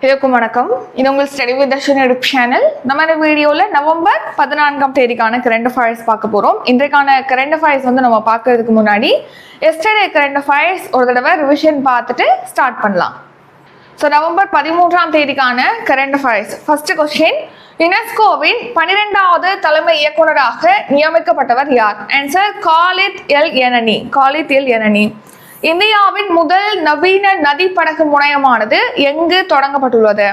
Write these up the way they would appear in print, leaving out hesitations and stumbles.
எல்லாருக்கும் வணக்கம். இது உங்கள் study with Darshan YouTube channel. நம்ம இந்த வீடியோவில் நவம்பர் 14ஆம் தேதிக்கான கரண்ட் அஃபேர்ஸ் பார்க்க போகிறோம். இன்றைக்கான கரண்ட் அஃபேர்ஸ் நம்ம பார்க்கறதுக்கு முன்னாடி எஸ்டர்டே கரண்ட் அஃபேர்ஸ் ஒரு தடவை ரிவிஷன் பார்த்துட்டு ஸ்டார்ட் பண்ணலாம். ஸோ நவம்பர் 13ஆம் தேதிக்கான கரண்ட் அஃபேர்ஸ். ஃபர்ஸ்ட் கொஸ்டின், யுனெஸ்கோவின் 12வது தலைமை இயக்குநராக நியமிக்கப்பட்டவர் யார்? Answer Khalid El Enany. Khalid El Enany. இந்தியாவின் முதல் நவீன நதி படகு முனையமானது எங்கு தொடங்கப்பட்டுள்ளது?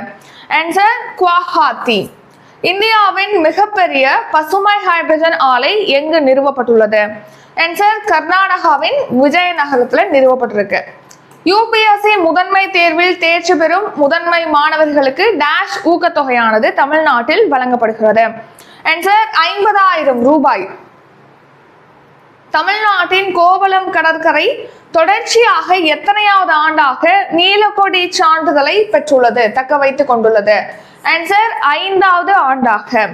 ஆன்சர் குவாஹாத்தி. இந்தியாவின் மிகப்பெரிய பசுமை ஹைட்ரஜன் ஆலை எங்கு நிறுவப்பட்டுள்ளது? ஆன்சர் கர்நாடகாவின் விஜயநகரத்தில் நிறுவப்பட்டிருக்கு. யூபிஎஸ்சி முதன்மை தேர்வில் தேர்ச்சி பெறும் முதன்மை மாணவர்களுக்கு டேஷ் ஊக்கத்தொகையானது தமிழ்நாட்டில் வழங்கப்படுகிறது? ஆன்சர் 50,000 ரூபாய். தமிழ்நாட்டின் கோவளம் கடற்கரை தொடர்ச்சியாக எத்தனையாவது ஆண்டாக நீலக்கொடி சான்றிதழை பெற்றுள்ளது, தக்க வைத்துக் கொண்டுள்ளது? ஆன்சர் 5வது ஆண்டாக.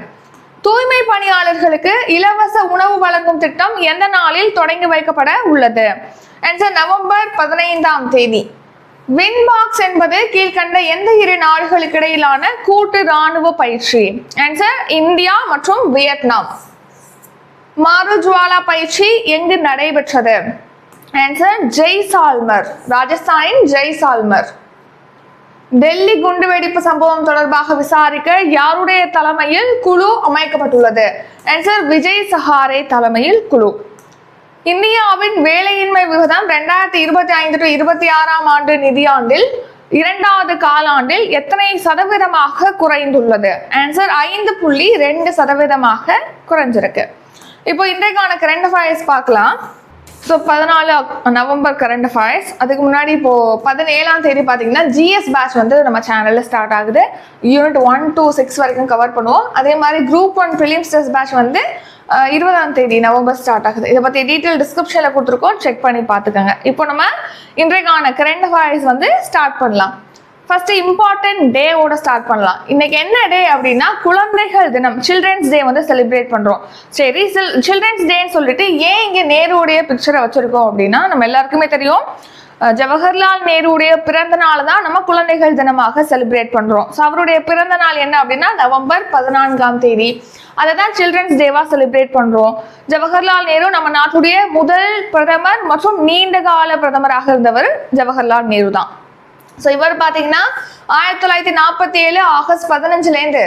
தூய்மை பணியாளர்களுக்கு இலவச உணவு வழங்கும் திட்டம் எந்த நாளில் தொடங்கி வைக்கப்பட உள்ளது? ஆன்சர் நவம்பர் 15ஆம் தேதி. வின்பாக்ஸ் என்பது கீழ்கண்ட எந்த இரு நாடுகளுக்கு இடையிலான கூட்டு இராணுவ பயிற்சி? ஆன்சர் இந்தியா மற்றும் வியட்நாம். மாருஜ்வாலா பயிற்சி எங்கு நடைபெற்றது? ஆன்சர் ஜெய்சால்மர், ராஜஸ்தானின் ஜெய்சால்மர். டெல்லி குண்டுவெடிப்பு சம்பவம் தொடர்பாக விசாரிக்க யாருடைய தலைமையில் குழு அமைக்கப்பட்டுள்ளது? ஆன்சர் விஜய் சஹாரே தலைமையில் குழு. இந்தியாவின் வேலையின்மை விகிதம் 2025-26ஆம் ஆண்டு நிதியாண்டில் 2வது காலாண்டில் எத்தனை சதவீதமாக குறைந்துள்ளது? ஆன்சர் 5.2% குறைஞ்சிருக்கு. இப்போ இன்றைக்கான கரண்ட் அஃபேர்ஸ் பார்க்கலாம். So 14 November current affairs. அதுக்கு முன்னாடி இப்போ 17ஆம் தேதி பார்த்தீங்கன்னா ஜிஎஸ் பேட்ச் நம்ம சேனலில் ஸ்டார்ட் ஆகுது. யூனிட் 1 to 6 வரைக்கும் கவர் பண்ணுவோம். அதே மாதிரி குரூப் 1 ப்ரிலிம்ஸ் டெஸ்ட் பேட்ச் 20ஆம் தேதி நவம்பர் ஸ்டார்ட் ஆகுது. இதை பற்றி டீட்டெயில் டிஸ்கிரிப்ஷனில் கொடுத்துருக்கோம், செக் பண்ணி பார்த்துக்கோங்க. இப்போ நம்ம இன்றைக்கான கரண்ட் அஃபேர்ஸ் ஸ்டார்ட் பண்ணலாம். ஃபர்ஸ்ட் இம்பார்ட்டன்ட் டேவோட ஸ்டார்ட் பண்ணலாம். இன்னைக்கு என்ன டே அப்படின்னா குழந்தைகள் தினம், சில்ட்ரன்ஸ் டே செலிப்ரேட் பண்றோம். சரி, சில்ட்ரன்ஸ் டேன்னு சொல்லிட்டு ஏன் இங்க நேருடைய பிக்சரை வச்சிருக்கோம் அப்படின்னா, நம்ம எல்லாருக்குமே தெரியும் ஜவஹர்லால் நேருடைய பிறந்த நாள் தான் நம்ம குழந்தைகள் தினமாக செலிப்ரேட் பண்றோம். ஸோ அவருடைய பிறந்த நாள் என்ன அப்படின்னா நவம்பர் 14ஆம் தேதி. அதை தான் சில்ட்ரன்ஸ் டேவா செலிப்ரேட் பண்றோம். ஜவஹர்லால் நேரு நம்ம நாட்டுடைய முதல் பிரதமர் மற்றும் நீண்ட கால பிரதமராக இருந்தவர் ஜவஹர்லால் நேரு தான். ஸோ இவர் பார்த்தீங்கன்னா 1947 ஆகஸ்ட் 15லேருந்து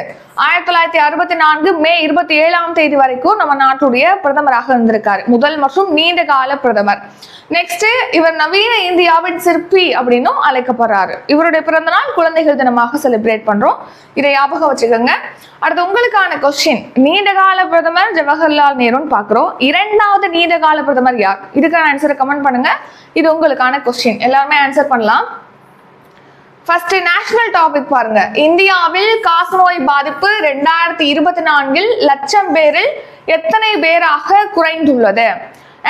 1964 மே 27ஆம் தேதி வரைக்கும் நம்ம நாட்டுடைய பிரதமராக இருந்திருக்காரு, முதல் மற்றும் நீண்ட கால பிரதமர். நெக்ஸ்ட், இவர் நவீன இந்தியாவின் சிற்பி அப்படின்னும் அழைக்கப்படுறாரு. இவருடைய பிறந்த நாள் குழந்தைகள் தினமாக செலிப்ரேட் பண்றோம். இதை ஞாபகம் வச்சுக்கோங்க. அடுத்து உங்களுக்கான கொஸ்டின், நீண்ட கால பிரதமர் ஜவஹர்லால் நேருன்னு பார்க்குறோம். 2வது நீண்ட கால பிரதமர் யார்? இதுக்கான ஆன்சரை கமெண்ட் பண்ணுங்க. இது உங்களுக்கான கொஸ்டின், எல்லாருமே ஆன்சர் பண்ணலாம். ஃபர்ஸ்ட் நேஷனல் டாபிக் பாருங்க. இந்தியாவில் காசநோய் பாதிப்பு 2024 லட்சம் பேரில் எத்தனை பேராக குறைந்துள்ளது?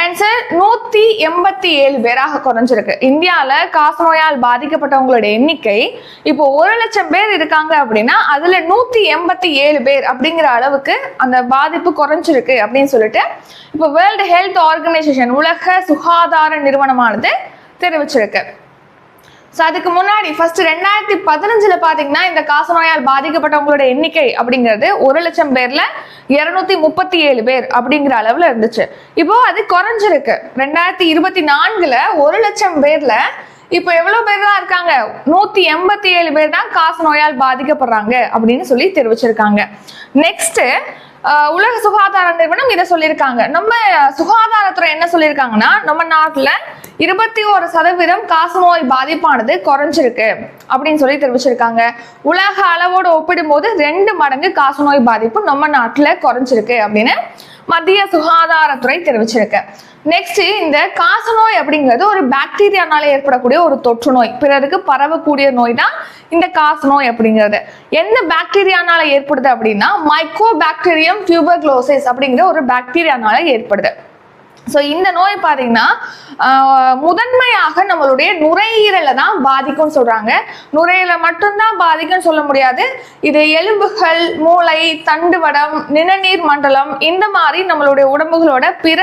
ஆன்சர் 187 பேராக குறைஞ்சிருக்கு. இந்தியாவில் காசநோயால் பாதிக்கப்பட்டவங்களுடைய எண்ணிக்கை இப்போ 1 லட்சம் பேர் இருக்காங்க அப்படின்னா அதுல 187 பேர் அப்படிங்கிற அளவுக்கு அந்த பாதிப்பு குறைஞ்சிருக்கு அப்படின்னு சொல்லிட்டு இப்போ வேர்ல்டு ஹெல்த் ஆர்கனைசேஷன், உலக சுகாதார நிறுவனமானது தெரிவிச்சிருக்கு. ஸோ அதுக்கு முன்னாடி ஃபர்ஸ்ட் 2015 பார்த்தீங்கன்னா இந்த காசநோயால் பாதிக்கப்பட்டவங்களோட எண்ணிக்கை அப்படிங்கிறது 1 லட்சம் பேர்ல 237 பேர் அப்படிங்கிற அளவுல இருந்துச்சு. இப்போ அது குறைஞ்சிருக்கு. 2024 1 லட்சம் பேர்ல இப்போ எவ்வளவு பேர் தான் இருக்காங்க? 187 பேர் தான் காசநோயால் பாதிக்கப்படுறாங்க அப்படின்னு சொல்லி தெரிவிச்சிருக்காங்க. நெக்ஸ்ட், உலக சுகாதார நிறுவனம் இதை சொல்லியிருக்காங்க. நம்ம சுகாதாரத்துறை என்ன சொல்லியிருக்காங்கன்னா, நம்ம நாட்டுல 21% காசநோய் பாதிப்பானது குறைஞ்சிருக்கு அப்படின்னு சொல்லி தெரிவிச்சிருக்காங்க. உலக அளவோடு ஒப்பிடும்போது 2 மடங்கு காசநோய் பாதிப்பு நம்ம நாட்டுல குறைஞ்சிருக்கு அப்படின்னு மத்திய சுகாதாரத்துறை தெரிவிச்சிருக்கு. நெக்ஸ்ட், இந்த காசநோய் அப்படிங்கிறது ஒரு பாக்டீரியானால ஏற்படக்கூடிய ஒரு தொற்று நோய், பிறருக்கு பரவக்கூடிய நோய் தான் இந்த காசநோய் அப்படிங்கிறது. என்ன பாக்டீரியானால ஏற்படுது அப்படின்னா மைக்கோபாக்டீரியம் டியூபர்குலோசிஸ் அப்படிங்கிற ஒரு பாக்டீரியானால ஏற்படுது. ஸோ இந்த நோய் பார்த்தீங்கன்னா முதன்மையாக நம்மளுடைய நுரையீரலை தான் பாதிக்கும்னு சொல்றாங்க. நுரையீரலை மட்டும்தான் பாதிக்கும்னு சொல்ல முடியாது. இது எலும்புகள், மூளை, தண்டுவடம், நிணநீர் மண்டலம் இந்த மாதிரி நம்மளுடைய உடம்புகளோட பிற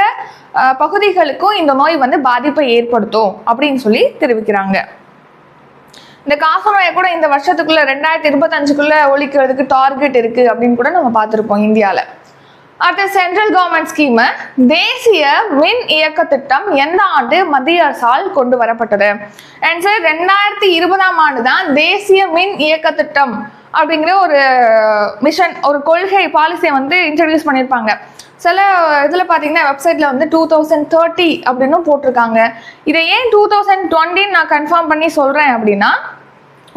பகுதிகளுக்கும் இந்த நோய் பாதிப்பை ஏற்படுத்தும் அப்படின்னு சொல்லி தெரிவிக்கிறாங்க. இந்த காசநோயை கூட இந்த வருஷத்துக்குள்ள 2025க்குள்ள ஒழிக்கிறதுக்கு டார்கெட் இருக்கு அப்படின்னு கூட நம்ம பார்த்துருப்போம் இந்தியாவில். அடுத்த சென்ட்ரல் கவர்மெண்ட் ஸ்கீம் தேசிய மின் இயக்க திட்டம் எந்த ஆண்டு மத்திய அரசால் கொண்டு வரப்பட்டது? ஆன்சர் 2020ஆம் ஆண்டு தான் தேசிய மின் இயக்க திட்டம் அப்படிங்கிற ஒரு மிஷன், ஒரு கொள்கை பாலிசியை வந்து இன்ட்ரடியூஸ் பண்ணியிருப்பாங்க. சில இதில் பார்த்தீங்கன்னா வெப்சைட்டில் வந்து 2030 அப்படின்னு போட்டிருக்காங்க. இதை ஏன் 2020 நான் கன்ஃபார்ம் பண்ணி சொல்கிறேன் அப்படின்னா,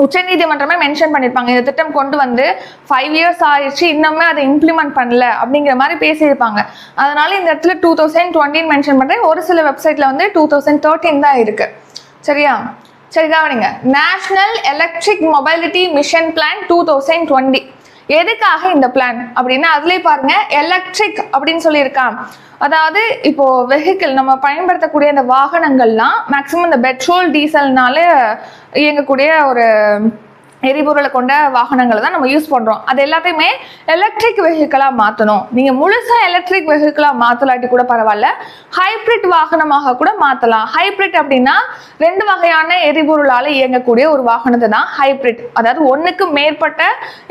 உச்சநீதிமன்றமே மென்ஷன் பண்ணியிருப்பாங்க இந்த திட்டம் கொண்டு வந்து 5 இயர்ஸ் ஆயிடுச்சு, இன்னுமே அதை இம்ப்ளிமெண்ட் பண்ணல அப்படிங்கிற மாதிரி பேசியிருப்பாங்க. அதனால இந்த இடத்துல 2020 மென்ஷன் பண்ணுறேன். ஒரு சில வெப்சைட்ல வந்து 2013 தான் இருக்கு. சரியா? சரி கவனிங்க. National electric mobility mission plan 2020 எதுக்காக இந்த பிளான் அப்படின்னா அதுலேயே பாருங்க எலக்ட்ரிக் அப்படின்னு சொல்லியிருக்கான். அதாவது இப்போ வெஹிக்கிள் நம்ம பயன்படுத்தக்கூடிய இந்த வாகனங்கள்லாம் மேக்சிமம் இந்த பெட்ரோல் டீசல்னால இயங்கக்கூடிய ஒரு எரிபொருளை கொண்ட வாகனங்களை தான் நம்ம யூஸ் பண்ணுறோம். அது எல்லாத்தையுமே எலக்ட்ரிக் வெஹிக்கிளாக மாற்றணும். நீங்கள் முழுசாக எலக்ட்ரிக் வெஹிக்கிளாக மாற்றலாட்டி கூட பரவாயில்ல, ஹைப்ரிட் வாகனமாக கூட மாற்றலாம். ஹைப்ரிட் அப்படின்னா 2 வகையான எரிபொருளால் இயங்கக்கூடிய ஒரு வாகனத்தை தான் ஹைப்ரிட். அதாவது 1க்கு மேற்பட்ட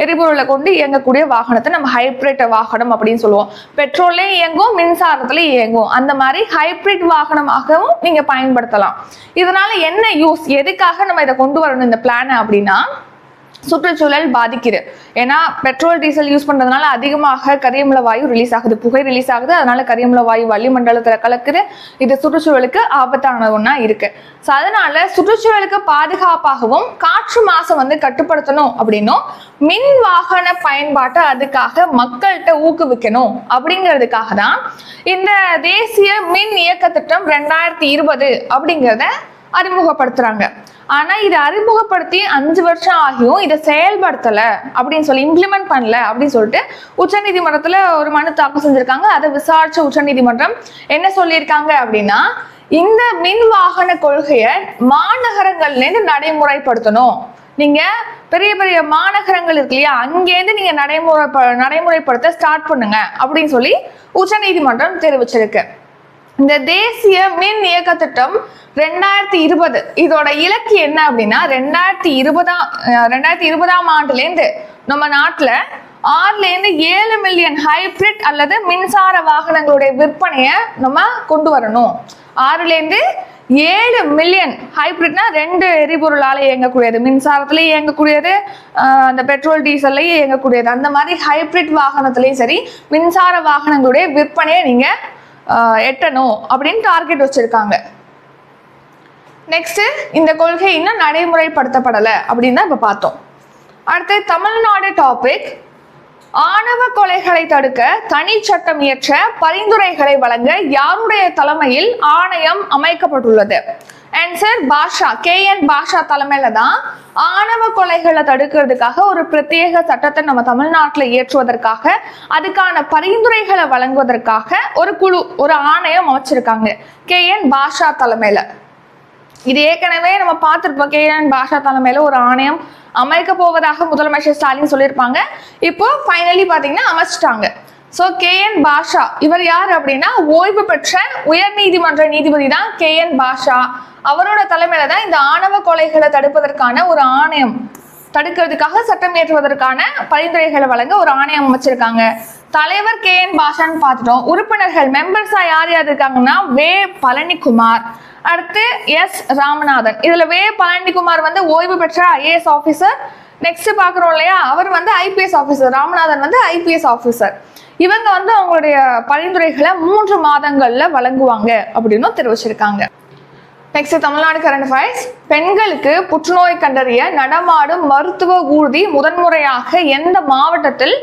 எரிபொருளை கொண்டு இயங்கக்கூடிய வாகனத்தை நம்ம ஹைப்ரிட் வாகனம் அப்படின்னு சொல்லுவோம். பெட்ரோல்லையும் இயங்கும், மின்சாரத்துலையும் இயங்கும். அந்த மாதிரி ஹைப்ரிட் வாகனமாகவும் நீங்கள் பயன்படுத்தலாம். இதனால என்ன யூஸ், எதுக்காக நம்ம இதை கொண்டு வரணும் இந்த பிளான் அப்படின்னா, சுற்றுச்சூழல் பாதிக்குது. ஏன்னா பெட்ரோல் டீசல் யூஸ் பண்றதுனால அதிகமாக கரியமில வாயு ரிலீஸ் ஆகுது, புகை ரிலீஸ் ஆகுது. அதனால கரியமில வாயு வளிமண்டலத்துல கலக்குது. இது சுற்றுச்சூழலுக்கு ஆபத்தான ஒண்ணா இருக்கு. ஸோ அதனால சுற்றுச்சூழலுக்கு பாதுகாப்பாகவும் காற்று மாசை வந்து கட்டுப்படுத்தணும் அப்படின்னும் மின் வாகன பயன்பாட்டை அதுக்காக மக்கள்கிட்ட ஊக்குவிக்கணும் அப்படிங்கிறதுக்காக தான் இந்த தேசிய மின் இயக்க திட்டம் 2020 அப்படிங்கிறத அறிமுகப்படுத்துறாங்க. ஆனா இதை அறிமுகப்படுத்தி 5 வருஷம் ஆகியும் இதை செயல்படுத்தல அப்படின்னு சொல்லி, இம்ப்ளிமெண்ட் பண்ணல அப்படின்னு சொல்லிட்டு உச்சநீதிமன்றத்துல ஒரு மனு தாக்கல் செஞ்சிருக்காங்க. அதை விசாரிச்ச உச்சநீதிமன்றம் என்ன சொல்லியிருக்காங்க அப்படின்னா, இந்த மின் வாகன கொள்கையை மாநகரங்கள்ல இருந்து நடைமுறைப்படுத்தணும். நீங்க பெரிய பெரிய மாநகரங்கள் இருக்கு இல்லையா, அங்கேருந்து நீங்க நடைமுறைப்படுத்த ஸ்டார்ட் பண்ணுங்க அப்படின்னு சொல்லி உச்சநீதிமன்றம் தெரிவிச்சிருக்கு. இந்த தேசிய மின் இயக்க திட்டம் 2020 இதோட இலக்கு என்ன அப்படின்னா, 2020ஆம் ஆண்டுலேருந்து நம்ம நாட்டில் 6லேருந்து 7 மில்லியன் ஹைப்ரிட் அல்லது மின்சார வாகனங்களுடைய விற்பனையை நம்ம கொண்டு வரணும். 6லேருந்து 7 மில்லியன் ஹைப்ரிட்னா 2 எரிபொருளால் இயங்கக்கூடியது, மின்சாரத்திலேயே இயங்கக்கூடியது, அந்த பெட்ரோல் டீசல்லையே இயங்கக்கூடியது. அந்த மாதிரி ஹைப்ரிட் வாகனத்திலையும் சரி மின்சார வாகனங்களுடைய விற்பனையை நீங்க எட்டணும் அப்படின்னு டார்கெட் வச்சிருக்காங்க. நெக்ஸ்ட், இந்த கொள்கை இன்னும் நடைமுறைப்படுத்தப்படலை அப்படின்னு தான் இப்போ பார்த்தோம். அடுத்து தமிழ்நாடு டாபிக். ஆணவ கொலைகளை தடுக்க தனி சட்டம் இயற்ற பரிந்துரைகளை வழங்க யாருடைய தலைமையில் ஆணையம் அமைக்கப்பட்டுள்ளது? ஆன்சர் பாஷா, KN பாஷா தலைமையில தான் ஆணவ கொலைகளை தடுக்கிறதுக்காக ஒரு பிரத்யேக சட்டத்தை நம்ம தமிழ்நாட்டில் இயற்றுவதற்காக, அதுக்கான பரிந்துரைகளை வழங்குவதற்காக ஒரு குழு, ஒரு ஆணையம் அமைச்சிருக்காங்க KN பாஷா தலைமையில. இது ஏற்கனவே நம்ம பார்த்துருப்போம். KN பாஷா தலைமையில ஒரு ஆணையம் அமைக்க போவதாக முதலமைச்சர் ஸ்டாலின் சொல்லியிருப்பாங்க. இப்போ ஃபைனலி பார்த்தீங்கன்னா அமைச்சிட்டாங்க. ஸோ KN பாஷா இவர் யார் அப்படின்னா, ஓய்வு பெற்ற உயர்நீதிமன்ற நீதிபதி தான் KN பாஷா. அவரோட தலைமையில தான் இந்த ஆணவ கொலைகளை தடுப்பதற்கான ஒரு ஆணையம், தடுக்கிறதுக்காக சட்டம் இயற்றுவதற்கான பரிந்துரைகளை வழங்க ஒரு ஆணையம் அமைச்சிருக்காங்க. தலைவர் KN பாஷான்னு பார்த்துட்டோம். உறுப்பினர்கள் மெம்பர்ஸா யார் யார் இருக்காங்கன்னா, வே பழனிக்குமார், அடுத்து S ராமநாதன். இதுல வே பழனிக்குமார் வந்து ஓய்வு பெற்ற IAS ஆஃபீஸர். நெக்ஸ்ட் பாக்குறோம் இல்லையா, அவர் வந்து IPS ஆஃபீஸர், ராமநாதன் வந்து IPS ஆஃபீஸர். இவங்க வந்து அவங்களுடைய பரிந்துரைகளை 3 மாதங்கள்ல வழங்குவாங்க அப்படின்னு தெரிவிச்சிருக்காங்க. Next Tamil Nadu current affairs. பெண்களுக்கு புற்றுநோய் கண்டறிய நடமாடும் மருத்துவ ஊர்தி முதன்முறையாக எந்த மாவட்டத்தில்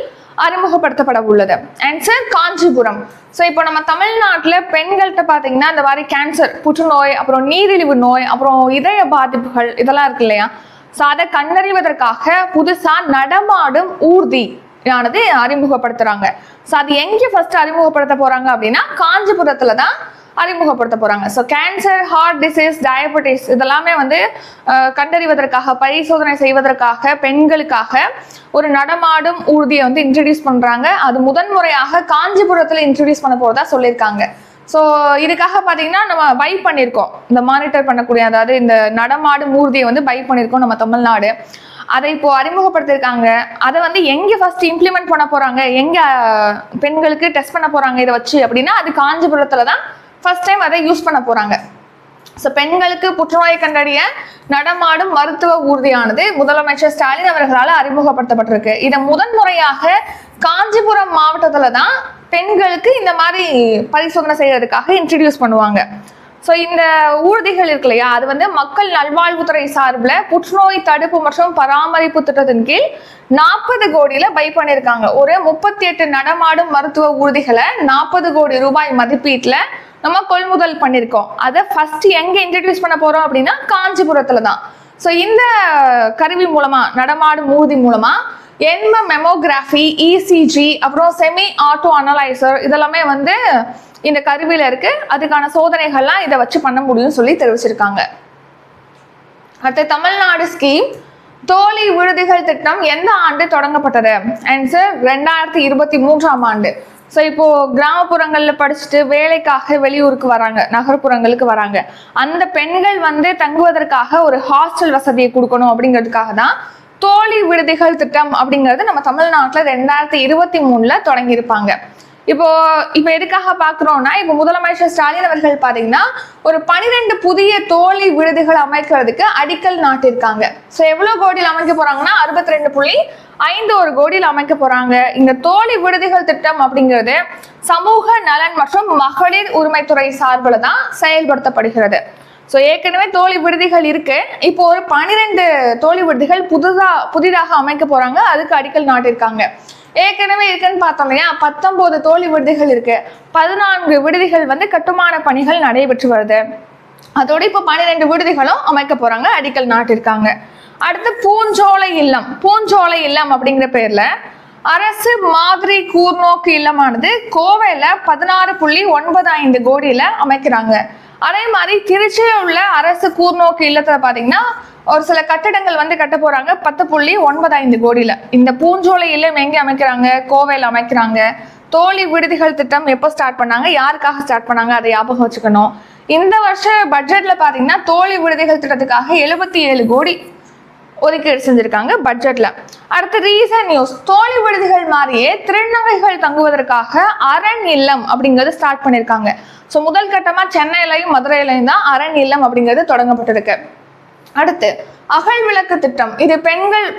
அறிமுகப்படுத்தப்பட உள்ளது? ஆன்சர் காஞ்சிபுரம். ஸோ இப்போ நம்ம தமிழ்நாட்டில் பெண்கள்கிட்ட பார்த்தீங்கன்னா இந்த மாதிரி கேன்சர், புற்றுநோய், அப்புறம் நீரிழிவு நோய், அப்புறம் இதய பாதிப்புகள் இதெல்லாம் இருக்கு இல்லையா, ஸோ அதை கண்டறிவதற்காக புதுசாக நடமாடும் ஊர்தி ஆனது அறிமுகப்படுத்துறாங்க. ஸோ அது எங்கே ஃபர்ஸ்ட் அறிமுகப்படுத்த போறாங்க அப்படின்னா காஞ்சிபுரத்துல தான் அறிமுகப்படுத்த போறாங்க. So cancer, heart disease, diabetes இதெல்லாமே வந்து கண்டறிவதற்காக, பரிசோதனை செய்வதற்காக பெண்களுக்காக ஒரு நடமாடும் ஊர்தியை வந்து இன்ட்ரடியூஸ் பண்றாங்க. அது முதன்முறையாக காஞ்சிபுரத்தில் இன்ட்ரடியூஸ் பண்ண போறதா சொல்லியிருக்காங்க. ஸோ இதுக்காக பார்த்தீங்கன்னா நம்ம பை பண்ணியிருக்கோம், இந்த மானிட்டர் பண்ணக்கூடிய, அதாவது இந்த நடமாடும் ஊர்தியை வந்து பை பண்ணியிருக்கோம் நம்ம தமிழ்நாடு. அதை இப்போ அறிமுகப்படுத்திருக்காங்க. அதை வந்து எங்கே ஃபர்ஸ்ட் இம்ப்ளிமெண்ட் பண்ண போறாங்க, எங்க பெண்களுக்கு டெஸ்ட் பண்ண போறாங்க இதை வச்சு அப்படின்னா, அது காஞ்சிபுரத்துல தான் ஃபர்ஸ்ட் டைம் அதை யூஸ் பண்ண போறாங்க. ஸோ பெண்களுக்கு புற்றுநோயை கண்டறிய நடமாடும் மருத்துவ ஊர்தியானது முதலமைச்சர் ஸ்டாலின் அவர்களால் அறிமுகப்படுத்தப்பட்டிருக்கு. இதை முதன்முறையாக காஞ்சிபுரம் மாவட்டத்துல தான் பெண்களுக்கு இந்த மாதிரி பரிசோதனை செய்யறதுக்காக இன்ட்ரடியூஸ் பண்ணுவாங்க. ஸோ இந்த ஊர்திகள் இருக்கு இல்லையா, அது வந்து மக்கள் நல்வாழ்வுத்துறை சார்பில் புற்றுநோய் தடுப்பு மற்றும் பராமரிப்பு திட்டத்தின் கீழ் 40 கோடியில பை பண்ணியிருக்காங்க. ஒரு 38 நடமாடும் மருத்துவ ஊர்திகளை 40 கோடி ரூபாய் மதிப்பீட்டில் நம்ம கொள்முதல் பண்ணியிருக்கோம். அதை ஃபர்ஸ்ட் எங்க இன்ட்ரடியூஸ் பண்ண போறோம் அப்படின்னா காஞ்சிபுரத்துல தான். ஸோ இந்த கருவி மூலமா, நடமாடும் ஊர்தி மூலமா என்ம மெமோகிராஃபி, இசிஜி, அப்புறம் செமி ஆட்டோ அனலைசர் இதெல்லாமே வந்து இந்த கருவியில இருக்கு. அதுக்கான சோதனைகள்லாம் இதை வச்சு பண்ண முடியும்னு சொல்லி தெரிவிச்சிருக்காங்க. அடுத்து தமிழ்நாடு ஸ்கீம் தோழி விடுதிகள் திட்டம் எந்த ஆண்டு தொடங்கப்பட்டது? ஆன்சர் 2023ஆம் ஆண்டு. ஸோ இப்போ கிராமப்புறங்கள்ல படிச்சுட்டு வேலைக்காக வெளியூருக்கு வராங்க, நகர்ப்புறங்களுக்கு வராங்க. அந்த பெண்கள் வந்து தங்குவதற்காக ஒரு ஹாஸ்டல் வசதியை கொடுக்கணும் அப்படிங்கிறதுக்காக தான் தோழி விடுதிகள் திட்டம் அப்படிங்கிறது நம்ம தமிழ்நாட்டில் 2023 தொடங்கியிருப்பாங்க. இப்போ எதுக்காக பாக்குறோம்னா, இப்போ முதலமைச்சர் ஸ்டாலின் அவர்கள் பாத்தீங்கன்னா ஒரு 12 புதிய தோழி விடுதிகள் அமைக்கிறதுக்கு அடிக்கல் நாட்டிருக்காங்க. ஸோ எவ்வளவு கோடியில் அமைக்க போறாங்கன்னா 62.51 கோடியில் அமைக்க போறாங்க. இந்த தோழி விடுதிகள் திட்டம் அப்படிங்கிறது சமூக நலன் மற்றும் மகளிர் உரிமைத்துறை சார்பில் தான் செயல்படுத்தப்படுகிறது. ஸோ ஏற்கனவே தோழி விடுதிகள் இருக்கு, இப்போ ஒரு 12 தோழி விடுதிகள் புதிதாக அமைக்க போறாங்க, அதுக்கு அடிக்கல் நாட்டிருக்காங்க. ஏற்கனவே இருக்குன்னு பார்த்தோம் இல்லையா, 19 தோழி விடுதிகள் இருக்கு, 14 விடுதிகள் வந்து கட்டுமான பணிகள் நடைபெற்று வருது. அதோட இப்போ 12 விடுதிகளும் அமைக்க போறாங்க, அடிக்கல் நாட்டிருக்காங்க. அடுத்து பூஞ்சோலை இல்லம். பூஞ்சோலை இல்லம் அப்படிங்கிற பேர்ல அரசு மாதிரி கூர்நோக்கு இல்லமானது கோவையில 16.95 கோடியில அமைக்கிறாங்க. அதே மாதிரி திருச்சியில் உள்ள அரசு கூர்நோக்கு இல்லத்துல பாத்தீங்கன்னா ஒரு சில கட்டடங்கள் வந்து கட்ட போறாங்க 10.95 கோடியில. இந்த பூஞ்சோலை இல்லம் எங்க அமைக்கிறாங்க? கோவையில் அமைக்கிறாங்க. தோழி விடுதிகள் திட்டம் எப்போ ஸ்டார்ட் பண்ணாங்க, யாருக்காக ஸ்டார்ட் பண்ணாங்க, அதை ஞாபகம் வச்சுக்கணும். இந்த வருஷ பட்ஜெட்ல பாத்தீங்கன்னா தோழி விடுதிகள் திட்டத்துக்காக 77 கோடி ஒதுக்கீடு செஞ்சிருக்காங்க பட்ஜெட்ல. அடுத்து ரீசன்ட் நியூஸ், தோழி விடுதிகள் மாதிரியே திருநங்கைகள் தங்குவதற்காக அரண் இல்லம் அப்படிங்கிறது ஸ்டார்ட் பண்ணிருக்காங்க. ஸோ முதல் கட்டமா சென்னையிலையும் மதுரையிலையும் தான் அரண் இல்லம் அப்படிங்கிறது தொடங்கப்பட்டிருக்கு. அடுத்து அகல் விளக்கு திட்டம். இது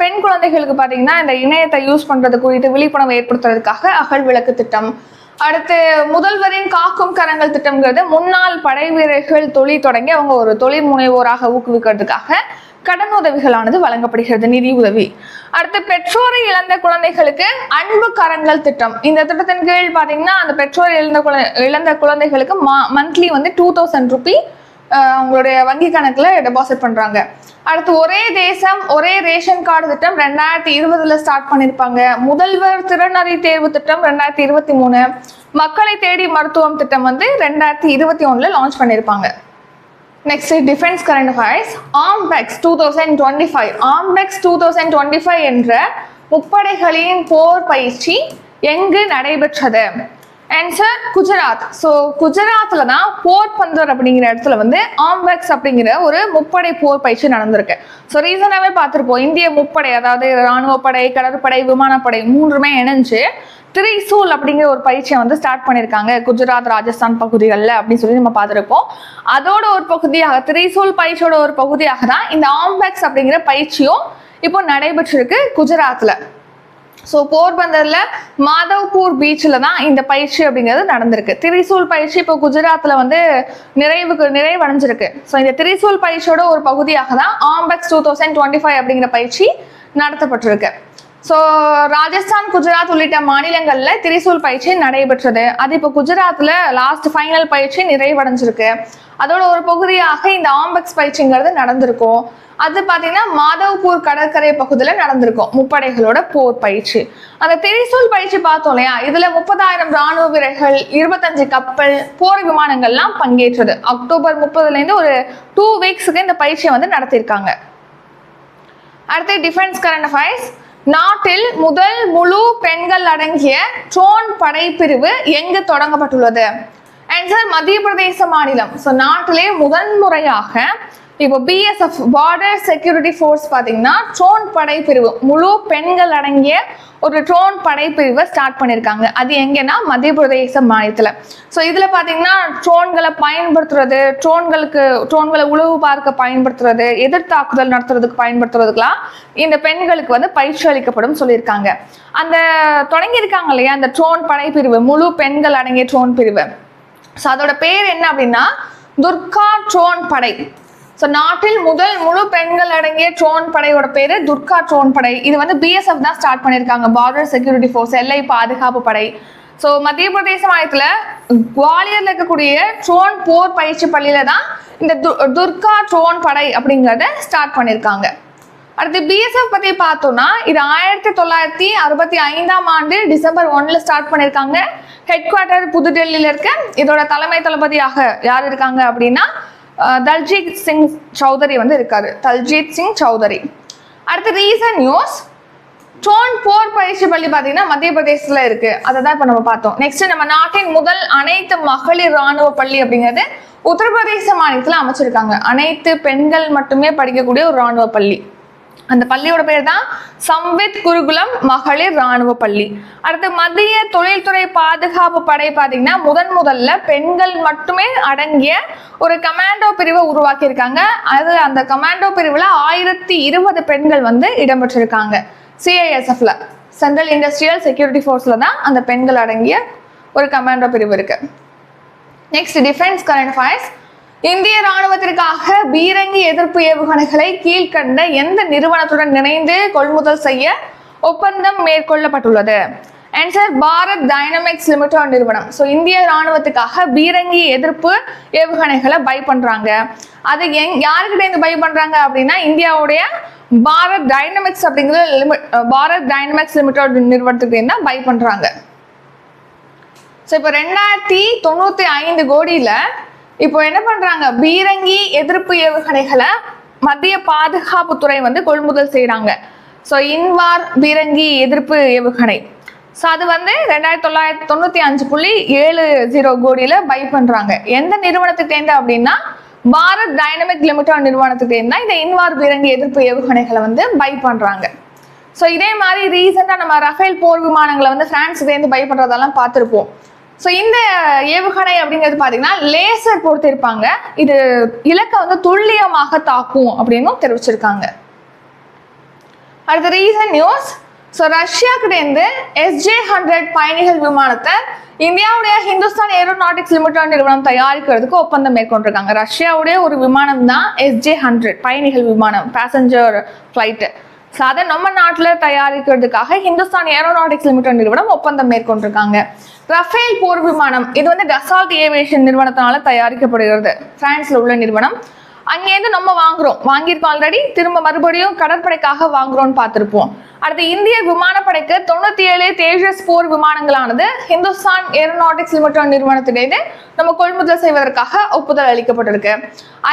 பெண் குழந்தைகளுக்கு பாத்தீங்கன்னா இந்த இணையத்தை யூஸ் பண்றது குறித்து விழிப்புணர்வு ஏற்படுத்துறதுக்காக அகல் விளக்கு திட்டம். அடுத்து முதல்வரின் காக்கும் கரங்கள் திட்டம்ங்கிறது முன்னாள் படை வீரர்கள் தொழில் தொடங்கி அவங்க ஒரு தொழில் முனைவோராக ஊக்குவிக்கிறதுக்காக கடன் உதவிகளானது வழங்கப்படுகிறது, நிதி உதவி. அடுத்து பெற்றோரை இழந்த குழந்தைகளுக்கு அன்பு கரங்கள் திட்டம். இந்த திட்டத்தின் கீழ் பாத்தீங்கன்னா அந்த பெற்றோர் இழந்த குழந்தைகளுக்கு மந்த்லி வந்து 2000 ரூபி அவங்களுடைய வங்கி கணக்குல டெபாசிட் பண்றாங்க. அடுத்து ஒரே தேசம் ஒரே ரேஷன் கார்டு திட்டம் 2020 ஸ்டார்ட் பண்ணிருப்பாங்க. முதல்வர் திறனறி தேர்வு திட்டம் 2023. மக்களை தேடி மருத்துவம் திட்டம் வந்து 2021 லான்ச் பண்ணிருப்பாங்க. Next defence current affairs. Amphex 2025. Amphex 2025 என்ற முப்படைகளின் போர் பயிற்சி எங்கு நடைபெற்றது? ஆன்சர் குஜராத். ஸோ குஜராத்ல தான் போர்பந்தர் அப்படிங்கிற இடத்துல வந்து ஆம்பெக்ஸ் அப்படிங்கிற ஒரு முப்படை போர் பயிற்சி நடந்திருக்கு. ஸோ ரீசனாகவே பார்த்துருப்போம், இந்திய முப்படை, அதாவது இராணுவப்படை, கடற்படை, விமானப்படை மூன்றுமே இணைஞ்சு திரிசூல் அப்படிங்கிற ஒரு பயிற்சியை வந்து ஸ்டார்ட் பண்ணியிருக்காங்க குஜராத், ராஜஸ்தான் பகுதிகளில் அப்படின்னு சொல்லி நம்ம பார்த்துருப்போம். அதோட ஒரு பகுதியாக, திரிசூல் பயிற்சியோட ஒரு பகுதியாக தான் இந்த ஆம்பெக்ஸ் அப்படிங்கிற பயிற்சியும் இப்போ நடைபெற்றிருக்கு குஜராத்ல. ஸோ போர்பந்தர்ல மாதவ்பூர் பீச்சில் தான் இந்த பயிற்சி அப்படிங்கிறது நடந்திருக்கு. திரிசூல் பயிற்சி இப்போ குஜராத்ல வந்து நிறைவடைஞ்சிருக்கு. ஸோ இந்த திரிசூல் பயிற்சியோட ஒரு பகுதியாக தான் ஆம்பெக்ஸ் 2025 அப்படிங்கிற பயிற்சி நடத்தப்பட்டிருக்கு. ஸோ ராஜஸ்தான், குஜராத் உள்ளிட்ட மாநிலங்கள்ல திரிசூல் பயிற்சி நடைபெற்றது. அது இப்போ குஜராத்ல லாஸ்ட் ஃபைனல் பயிற்சி நிறைவடைஞ்சிருக்கு. அதோட ஒரு பகுதியாக இந்த ஆம்பெக்ஸ் பயிற்சிங்கிறது நடந்திருக்கும். அது பார்த்தீங்கன்னா மாதவ்பூர் கடற்கரை பகுதியில் நடந்திருக்கும் முப்படைகளோட போர் பயிற்சி. அந்த திரிசூல் பயிற்சி பார்த்தோம் இல்லையா, இதுல 30,000 ராணுவ வீரர்கள், 25 கப்பல், போர் விமானங்கள்லாம் பங்கேற்றது. அக்டோபர் 30 ஒரு 2 வீக்ஸுக்கு இந்த பயிற்சியை வந்து நடத்தியிருக்காங்க. அடுத்து டிஃபென்ஸ் கரண்ட் அஃபேர்ஸ். நாட்டில் முதல் முழு பெண்கள் அடங்கிய ட்ரோன் படைப்பிரிவு எங்கு தொடங்கப்பட்டுள்ளது? அண்ட் சார் மத்திய பிரதேச மாநிலம். ஸோ நாட்டிலே முதன்முறையாக இப்போ BSF பார்டர் செக்யூரிட்டி ஃபோர்ஸ் பார்த்தீங்கன்னா ட்ரோன் படைப்பிரிவு, முழு பெண்கள் அடங்கிய ஒரு ட்ரோன் படைப்பிரிவை ஸ்டார்ட் பண்ணியிருக்காங்க. அது எங்கன்னா மத்திய பிரதேச மாநிலத்தில். ஸோ இதில் பார்த்தீங்கன்னா ட்ரோன்களை பயன்படுத்துறது, ட்ரோன்களை உளவு பார்க்க பயன்படுத்துறது, எதிர்த்தாக்குதல் நடத்துறதுக்கு பயன்படுத்துறதுக்கெல்லாம் இந்த பெண்களுக்கு வந்து பயிற்சி அளிக்கப்படும் சொல்லியிருக்காங்க. அந்த தொடங்கியிருக்காங்க இல்லையா அந்த ட்ரோன் படைப்பிரிவு, முழு பெண்கள் அடங்கிய ட்ரோன் பிரிவு. ஸோ அதோட பேர் என்ன அப்படின்னா துர்கா ட்ரோன் படை. ஸோ நாட்டில் முதல் முழு பெண்கள் அடங்கிய ட்ரோன் படையோட பேரு துர்கா ட்ரோன் படை. இது வந்து BSF தான் ஸ்டார்ட் பண்ணியிருக்காங்க, பார்டர் செக்யூரிட்டி ஃபோர்ஸ், எல்லை பாதுகாப்பு படை. ஸோ மத்திய பிரதேச மாநிலத்தில் குவாலியர்ல இருக்கக்கூடிய ட்ரோன் போர் பயிற்சி பள்ளியில தான் இந்த துர்கா ட்ரோன் படை அப்படிங்கிறத ஸ்டார்ட் பண்ணியிருக்காங்க. அடுத்து BSF பத்தி பார்த்தோம்னா இது 1965ஆம் ஆண்டு டிசம்பர் 1 ஸ்டார்ட் பண்ணியிருக்காங்க. ஹெட் குவார்டர் புதுடெல்லியில இருக்கு. இதோட தலைமை தளபதியாக யார் இருக்காங்க அப்படின்னா தல்ஜித் சிங் சௌதரி வந்து இருக்காரு, தல்ஜித் சிங் சௌதரி. அடுத்து ரீசன்ட் நியூஸ், ட்ரோன் போர் பயிற்சி பள்ளி பார்த்தீங்கன்னா மத்திய பிரதேசத்துல இருக்கு. அதை தான் இப்போ நம்ம பார்த்தோம். நெக்ஸ்ட் நம்ம நாட்டின் முதல் அனைத்து மகளிர் ராணுவ பள்ளி அப்படிங்கிறது உத்தரப்பிரதேச மாநிலத்தில் அமைச்சிருக்காங்க. அனைத்து பெண்கள் மட்டுமே படிக்கக்கூடிய ஒரு ராணுவ பள்ளி. அந்த பள்ளியோட பேர் தான் சம்வித் குருகுலம் மகளிர் ராணுவ பள்ளி. அடுத்து மத்திய தொழில்துறை பாதுகாப்பு படை பார்த்தீங்கன்னா முதல்ல பெண்கள் மட்டுமே அடங்கிய ஒரு கமாண்டோ பிரிவை உருவாக்கி இருக்காங்க. அது அந்த கமாண்டோ பிரிவுல 1020 பெண்கள் வந்து இடம்பெற்றிருக்காங்க. CISFல, சென்ட்ரல் இண்டஸ்ட்ரியல் செக்யூரிட்டி ஃபோர்ஸ்ல தான் அந்த பெண்கள் அடங்கிய ஒரு கமாண்டோ பிரிவு இருக்கு. Next defence current affairs. இந்திய ராணுவத்திற்காக பீரங்கி எதிர்ப்பு ஏவுகணைகளை கீழ்கண்ட எந்த நிறுவனத்துடன் இணைந்து கொள்முதல் செய்ய ஒப்பந்தம் மேற்கொள்ளப்பட்டுள்ளது? ஆன்சர் பாரத் டைனமிக்ஸ் லிமிடெட் நிறுவனம். ஸோ இந்திய ராணுவத்துக்காக பீரங்கி எதிர்ப்பு ஏவுகணைகளை பை பண்றாங்க. அது யாருக்கிட்ட இருந்து பை பண்றாங்க அப்படின்னா இந்தியாவுடைய பாரத் டைனமிக்ஸ் அப்படிங்கிற பாரத் டைனமிக்ஸ் லிமிடெட் நிறுவனத்துக்கு தான் பை பண்றாங்க. ஸோ இப்போ 2095 கோடியில இப்போ என்ன பண்றாங்க, பீரங்கி எதிர்ப்பு ஏவுகணைகளை மத்திய பாதுகாப்புத்துறை வந்து கொள்முதல் செய்யறாங்க. ஸோ இன்வார் பீரங்கி எதிர்ப்பு ஏவுகணை. ஸோ அது வந்து 2995.70 கோடியில பை பண்றாங்க. எந்த நிறுவனத்துக்கு தேர்ந்து அப்படின்னா பாரத் டைனமிக் லிமிடெட் நிறுவனத்துக்கு தேர்ந்தா இந்த இன்வார் பீரங்கி எதிர்ப்பு ஏவுகணைகளை வந்து பை பண்றாங்க. ஸோ இதே மாதிரி ரீசெண்டா நம்ம ரஃபேல் போர் விமானங்களை வந்து பிரான்ஸ் தேர்ந்து பை பண்றதெல்லாம் பார்த்துருப்போம். ஸோ இந்த ஏவுகணை அப்படிங்கிறது பார்த்தீங்கன்னா லேசர் பொறுத்திருப்பாங்க. இது இலக்கை வந்து துல்லியமாக தாக்கும் அப்படின்னு தெரிவிச்சிருக்காங்க. அடுத்த ரீசன்ட் நியூஸ், ஸோ ரஷ்யாக்கிட்டேருந்து SJ-100 பயணிகள் விமானத்தை இந்தியாவுடைய ஹிந்துஸ்தான் ஏரோநாட்டிக்ஸ் லிமிடெட் நிறுவனம் தயாரிக்கிறதுக்கு ஒப்பந்தம் மேற்கொண்டிருக்காங்க. ரஷ்யாவுடைய ஒரு விமானம் தான் SJ-100 பயணிகள் விமானம், பேசஞ்சர் ஃபிளைட்டு. ஸோ அதை நம்ம நாட்டில் தயாரிக்கிறதுக்காக ஹிந்துஸ்தான் ஏரோநாட்டிக்ஸ் லிமிடெட் நிறுவனம் ஒப்பந்தம் மேற்கொண்டிருக்காங்க. ரஃபேல் போர் விமானம் இது வந்து டசால்ட் ஏவியேஷன் நிறுவனத்தினால தயாரிக்கப்படுகிறது, பிரான்ஸ்ல உள்ள நிறுவனம். அங்கேருந்து நம்ம வாங்கியிருக்கோம் ஆல்ரெடி, திரும்ப மறுபடியும் கடற்படைக்காக வாங்குறோம்னு பார்த்துருப்போம். அடுத்து இந்திய விமானப்படைக்கு 97 தேஜஸ் போர் விமானங்களானது ஹிந்துஸ்தான் ஏரோநாட்டிக்ஸ் லிமிடெட் நிறுவனத்திலேருந்து நம்ம கொள்முதல் செய்வதற்காக ஒப்புதல் அளிக்கப்பட்டிருக்கு.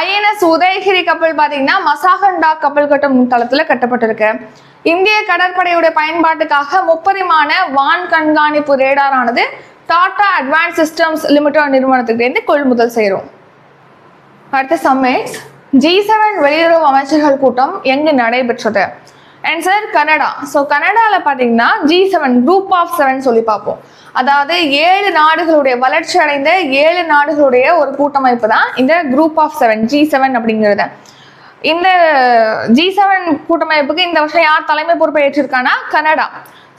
INS உதயகிரி கப்பல் பார்த்தீங்கன்னா மசாகண்டா கப்பல் கட்டும் தளத்துல கட்டப்பட்டிருக்கு. இந்திய கடற்படையுடைய பயன்பாட்டுக்காக 30 வான் கண்காணிப்பு ரேடார் ஆனது டாடா அட்வான்ஸ் சிஸ்டம்ஸ் லிமிடெட் நிறுவனத்துக்கு கொள்முதல் செய்கிறோம். அடுத்த சம்மிட்ஸ், G7 வெளியுறவு அமைச்சர்கள் கூட்டம் எங்கு நடைபெற்றது? Answer Canada. ஸோ கனடாவில் பார்த்தீங்கன்னா G7 குரூப் ஆஃப் 7 சொல்லி பார்ப்போம். அதாவது 7 நாடுகளுடைய வளர்ச்சி அடைந்த 7 நாடுகளுடைய ஒரு கூட்டமைப்பு தான் இந்த குரூப் ஆஃப் 7 G7 அப்படிங்கிறது. இந்த G7 கூட்டமைப்புக்கு இந்த வருஷம் யார் தலைமை பொறுப்பை ஏற்றிருக்கானா கனடா.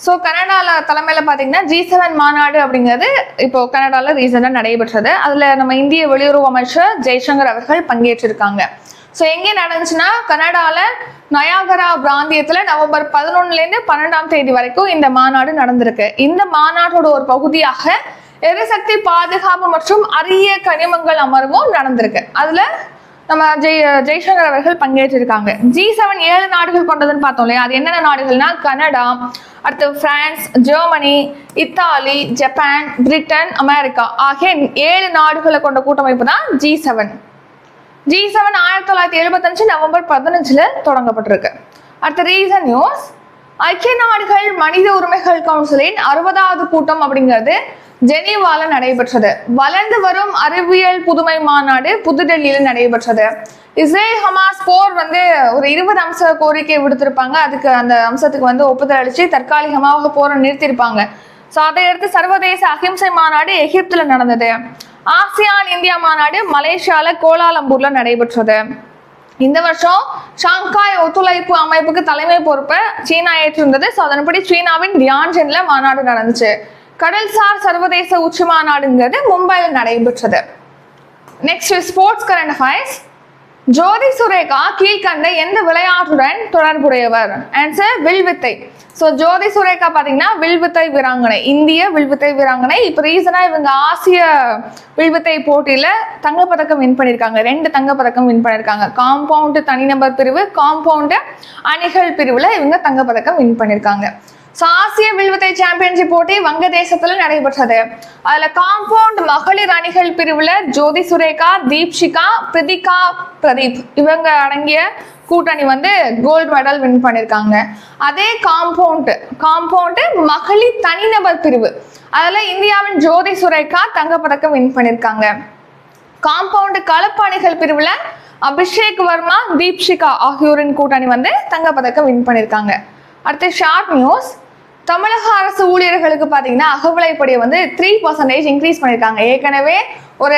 ஸோ கனடாவில் தலைமையில் பார்த்தீங்கன்னா G7 மாநாடு அப்படிங்கிறது இப்போ கனடாவில் ரீசெண்டாக நடைபெற்றது. அதில் நம்ம இந்திய வெளியுறவு அமைச்சர் ஜெய்சங்கர் அவர்கள் பங்கேற்றிருக்காங்க. ஸோ எங்கே நடந்துச்சுன்னா கனடாவில் நயாகரா பிராந்தியத்தில் நவம்பர் 11 12 வரைக்கும் இந்த மாநாடு நடந்திருக்கு. இந்த மாநாட்டோட ஒரு பகுதியாக எரிசக்தி பாதுகாப்பு மற்றும் அரிய கனிமங்கள் அமர்வும் நடந்திருக்கு. அதுல நம்ம ஜெய்சங்கர் அவர்கள் பங்கேற்றிருக்காங்க. G7 7 நாடுகள் கொண்டதுன்னு பார்த்தோம் இல்லையா, அது என்னென்ன நாடுகள்னா கனடா, அடுத்து France, Germany, Italy, Japan, Britain, America ஆகிய 7 நாடுகளை கொண்ட கூட்டமைப்பு தான் G7. G7 1975 November 15 தொடங்கப்பட்டிருக்கு. அடுத்த ரீசன்ட் நியூஸ், ஐக்கிய நாடுகள் மனித உரிமைகள் கவுன்சிலின் 60வது கூட்டம் அப்படிங்கிறது ஜெனீவால நடைபெற்றது. வளர்ந்து வரும் அறிவியல் புதுமை மாநாடு புதுடெல்லியில் நடைபெற்றது. இஸ்ரேல் ஹமாஸ் போர் வந்து ஒரு 20 அம்ச கோரிக்கை விடுத்திருப்பாங்க. அதுக்கு அந்த அம்சத்துக்கு வந்து ஒப்புதல் அளிச்சு தற்காலிகமாக போரை நிறுத்திருப்பாங்க. ஸோ அதையடுத்து சர்வதேச அஹிம்சை மாநாடு எகிப்துல நடந்தது. ஆசியான் இந்தியா மாநாடு மலேசியால கோலாலம்பூர்ல நடைபெற்றது. இந்த வருஷம் ஷாங்காய் ஒத்துழைப்பு அமைப்புக்கு தலைமை பொறுப்பை சீனா ஏற்றிருந்தது. ஸோ அதன்படி சீனாவின் தியான்ஜன்ல மாநாடு நடந்துச்சு. கடல்சார் சர்வதேச உச்சி மாநாடுங்கிறது மும்பையில் நடைபெற்றது. Next sports current affairs. Jyothi Surekha கீழ்கண்ட எந்த விளையாட்டுடன் தொடர்புடையவர்? ஆன்சர் வில்வித்தை. ஸோ ஜோதி சுரேகா பார்த்தீங்கன்னா வில்வித்தை வீராங்கனை, இந்திய வில்வித்தை வீராங்கனை. இப்போ ரீசனாக இவங்க ஆசிய வில்வித்தை போட்டியில் தங்கப்பதக்கம் வின் பண்ணியிருக்காங்க. 2 தங்கப்பதக்கம் வின் பண்ணியிருக்காங்க. காம்பவுண்டு தனிநபர் பிரிவு, காம்பவுண்டு அணிகள் பிரிவில் இவங்க தங்கப்பதக்கம் வின் பண்ணியிருக்காங்க. ஆசிய வில்வித்தை சாம்பியன்ஷிப் போட்டி வங்கதேசத்துல நடைபெற்றது. அதுல காம்பவுண்ட் மகளிர் அணிகள் பிரிவுல ஜோதி சுரேகா, தீப்ஷிகா, பிரதிகா, பிரதீப் இவங்க அடங்கிய கூட்டணி வந்து கோல்டு மெடல் வின் பண்ணிருக்காங்க. அதே காம்பவுண்ட் மகளிர் தனிநபர் பிரிவு அதுல இந்தியாவின் ஜோதி சுரேகா தங்கப்பதக்கம் வின் பண்ணிருக்காங்க. காம்பவுண்ட் கலப்பு அணிகள் பிரிவுல அபிஷேக் வர்மா, தீப்ஷிகா ஆகியோரின் கூட்டணி வந்து தங்கப்பதக்கம் வின் பண்ணிருக்காங்க. அடுத்து ஷார்ட் நியூஸ். தமிழக அரசு ஊழியர்களுக்கு பார்த்தீங்கன்னா அகவிலைப்படியை வந்து 3% இன்க்ரீஸ் பண்ணியிருக்காங்க. ஏற்கனவே ஒரு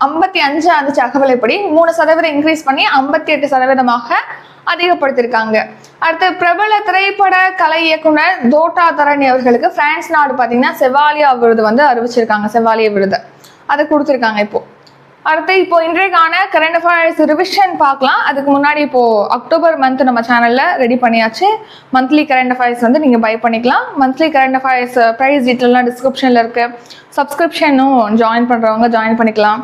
55 இருந்துச்சு அகவிலைப்படி, 3% இன்க்ரீஸ் பண்ணி 58% அதிகப்படுத்தியிருக்காங்க. அடுத்து பிரபல திரைப்பட கலை இயக்குனர் தோட்டா தரணி அவர்களுக்கு பிரான்ஸ் நாடு பார்த்தீங்கன்னா செவாலியா விருது வந்து அறிவிச்சிருக்காங்க. செவாலியா விருது அதை கொடுத்துருக்காங்க. அடுத்து இப்போ இன்றைக்கான கரண்ட் அஃபேர்ஸ் ரிவிஷன் பார்க்கலாம். அதுக்கு முன்னாடி இப்போ அக்டோபர் மந்த் நம்ம சேனல்ல ரெடி பண்ணியாச்சு. மந்த்லி கரண்ட் அஃபேர்ஸ் வந்து நீங்க பை பண்ணிக்கலாம். மந்த்லி கரண்ட் அஃபேர்ஸ் ப்ரைஸ் டீட்டெயிலாம் டிஸ்கிரிப்ஷன்ல இருக்கு. சப்ஸ்கிரிப்ஷனும் ஜாயின் பண்றவங்க ஜாயின் பண்ணிக்கலாம்.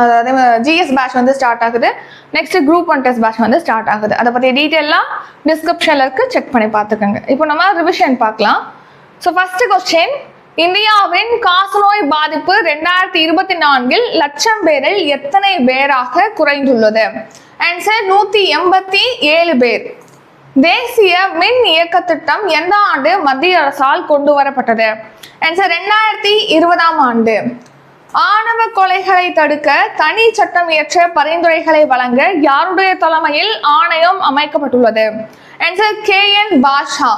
அதாவது ஜிஎஸ் பேட்ச் வந்து ஸ்டார்ட் ஆகுது. நெக்ஸ்ட் குரூப் 1 டெஸ்ட் பேட்ச் வந்து ஸ்டார்ட் ஆகுது. அதை பத்தி டீட்டெயிலாம் டிஸ்கிரிப்ஷன்ல இருக்கு, செக் பண்ணி பார்த்துக்கோங்க. இப்போ நம்ம ரிவிஷன் பார்க்கலாம். ஸோ ஃபர்ஸ்ட் கொஸ்டின், இந்தியாவின் காசநோய் பாதிப்பு 2024 லட்சம் பேரில் எத்தனை பேராக குறைந்துள்ளது? ஆன்சர் 187 பேர். தேசிய மின் இயக்க திட்டம் எந்த ஆண்டு மத்திய அரசால் கொண்டு வரப்பட்டது? ஆன்சர் 2020ஆம் ஆண்டு. ஆணவ கொலைகளை தடுக்க தனி சட்டம் இயற்ற பரிந்துரைகளை வழங்க யாருடைய தலைமையில் ஆணையம் அமைக்கப்பட்டுள்ளது? ஆன்சர் KN பாஷா.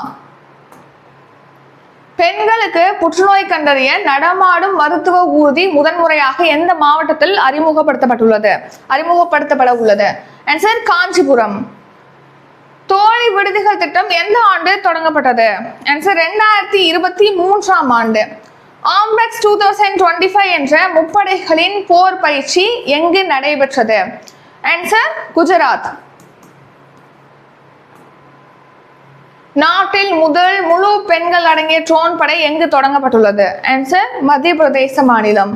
பெண்களுக்கு புற்றுநோய் கண்டறிய நடமாடும் மருத்துவ ஊர்தி முதன்முறையாக எந்த மாவட்டத்தில் அறிமுகப்படுத்தப்பட உள்ளது? ஆன்சர் காஞ்சிபுரம். தோழி விடுதிகள் திட்டம் எந்த ஆண்டு தொடங்கப்பட்டது? ஆன்சர் 2023ஆம் ஆண்டு. ஆம்ரெக்ஸ் 2025 என்ற முப்படைகளின் போர் பயிற்சி எங்கு நடைபெற்றது? ஆன்சர் குஜராத். நாட்டில் முதல் முழு பெண்கள் அடங்கிய ட்ரோன் படை எங்கு தொடங்கப்பட்டுள்ளது? ஆன்சர் மத்திய பிரதேச மாநிலம்.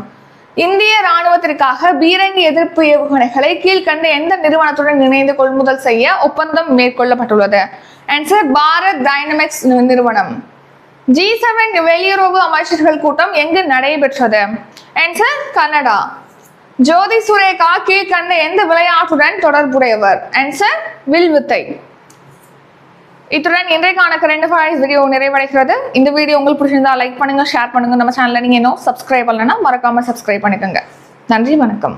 இந்திய ராணுவத்திற்காக பீரங்கி எதிர்ப்பு ஏவுகணைகளை கீழ்கண்ட எந்த நிறுவனத்துடன் இணைந்து கொள்முதல் செய்ய ஒப்பந்தம் மேற்கொள்ளப்பட்டுள்ளது? ஆன்சர் பாரத் டைனமிக்ஸ் நிறுவனம். G7 வெளியுறவு அமைச்சர்கள் கூட்டம் எங்கு நடைபெற்றது? Answer Canada. ஜோதி சுரேகா கீழ்கண்ட எந்த விளையாட்டுடன் தொடர்புடையவர்? ஆன்சர் வில்வித்தை. இத்துடன் இன்றைக்கான கரண்ட் அஃபேர்ஸ் வீடியோ நிறைவடைகிறது. இந்த வீடியோ உங்களுக்கு பிடிச்சிருந்தா லைக் பண்ணுங்க, ஷேர் பண்ணுங்க. நம்ம சேனல்ல நீங்க இன்னும் சப்ஸ்கிரைப் பண்ணலன்னா மறக்காம சப்ஸ்கிரைப் பண்ணிக்கோங்க. நன்றி, வணக்கம்.